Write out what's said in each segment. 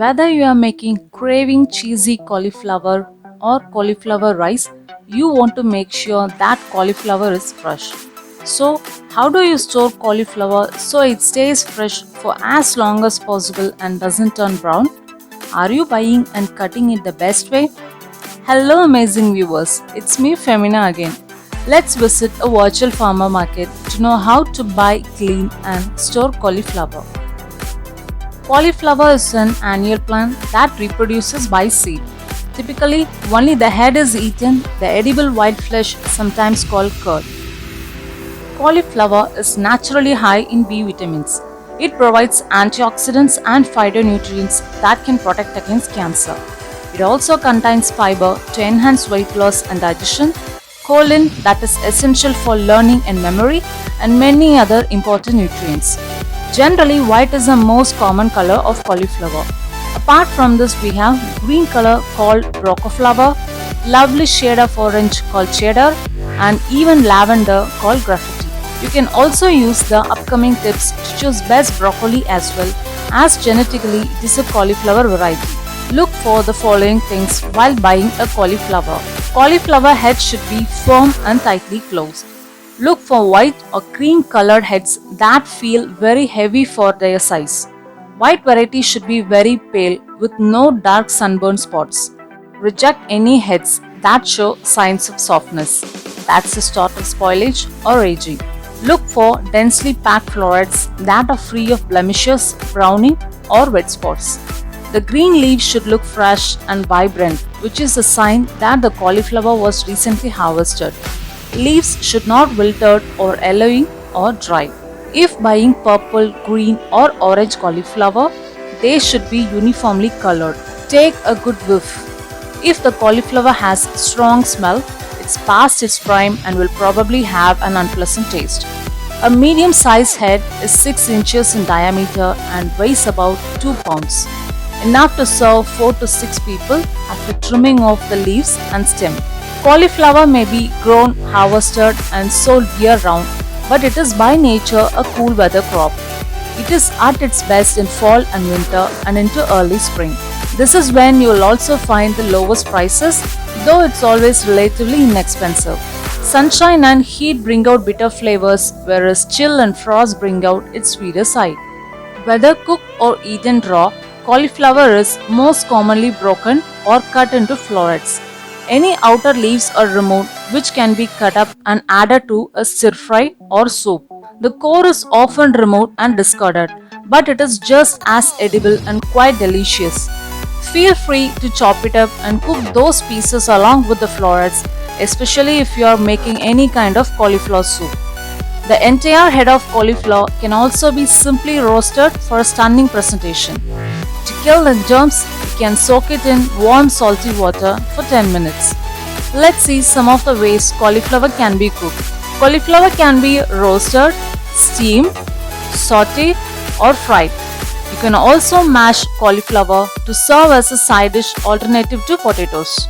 Whether you are making craving cheesy cauliflower or cauliflower rice, you want to make sure that cauliflower is fresh. So, how do you store cauliflower so it stays fresh for as long as possible and doesn't turn brown? Are you buying and cutting it the best way? Hello amazing viewers, it's me Femina again. Let's visit a virtual farmer market to know how to buy, clean and store cauliflower. Cauliflower is an annual plant that reproduces by seed. Typically, only the head is eaten, the edible white flesh, sometimes called curd. Cauliflower is naturally high in B vitamins. It provides antioxidants and phytonutrients that can protect against cancer. It also contains fiber to enhance weight loss and digestion, choline that is essential for learning and memory, and many other important nutrients. Generally, white is the most common color of cauliflower. Apart from this, we have green color called broccoflower, lovely shade of orange called cheddar, and even lavender called graffiti. You can also use the upcoming tips to choose best broccoli as well, as genetically it is a cauliflower variety. Look for the following things while buying a cauliflower. Cauliflower head should be firm and tightly closed. Look for white or cream colored heads that feel very heavy for their size. White variety should be very pale with no dark sunburn spots. Reject any heads that show signs of softness. That's the start of spoilage or aging. Look for densely packed florets that are free of blemishes, browning or wet spots. The green leaves should look fresh and vibrant, which is a sign that the cauliflower was recently harvested. Leaves should not wilted or yellowing or dry. If buying purple, green or orange cauliflower, they should be uniformly colored. Take a good whiff. If the cauliflower has strong smell, it's past its prime and will probably have an unpleasant taste. A medium-sized head is 6 inches in diameter and weighs about 2 pounds. Enough to serve 4 to 6 people after trimming off the leaves and stem. Cauliflower may be grown, harvested and sold year-round, but it is by nature a cool weather crop. It is at its best in fall and winter and into early spring. This is when you will also find the lowest prices, though it's always relatively inexpensive. Sunshine and heat bring out bitter flavors, whereas chill and frost bring out its sweeter side. Whether cooked or eaten raw, cauliflower is most commonly broken or cut into florets. Any outer leaves are removed, which can be cut up and added to a stir fry or soup. The core is often removed and discarded, but it is just as edible and quite delicious. Feel free to chop it up and cook those pieces along with the florets, especially if you are making any kind of cauliflower soup. The entire head of cauliflower can also be simply roasted for a stunning presentation. To kill the germs, you can soak it in warm salty water for 10 minutes. Let's see some of the ways cauliflower can be cooked. Cauliflower can be roasted, steamed, sauteed or fried. You can also mash cauliflower to serve as a side dish alternative to potatoes.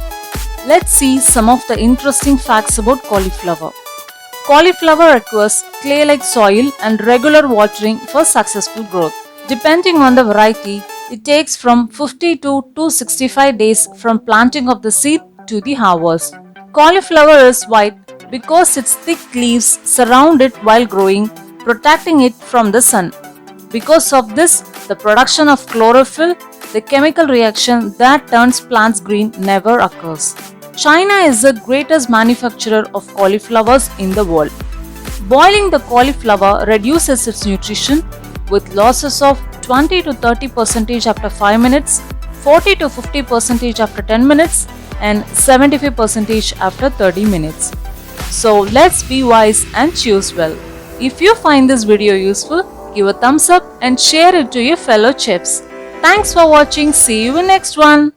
Let's see some of the interesting facts about cauliflower. Cauliflower requires clay-like soil and regular watering for successful growth. Depending on the variety, it takes from 50 to 265 days from planting of the seed to the harvest. Cauliflower is white because its thick leaves surround it while growing, protecting it from the sun. Because of this, the production of chlorophyll, the chemical reaction that turns plants green, never occurs. China is the greatest manufacturer of cauliflowers in the world. Boiling the cauliflower reduces its nutrition with losses of 20 to 30% after 5 minutes, 40 to 50% after 10 minutes, and 75% after 30 minutes. So let's be wise and choose well. If you find this video useful, give a thumbs up and share it to your fellow chefs. Thanks for watching. See you in next one.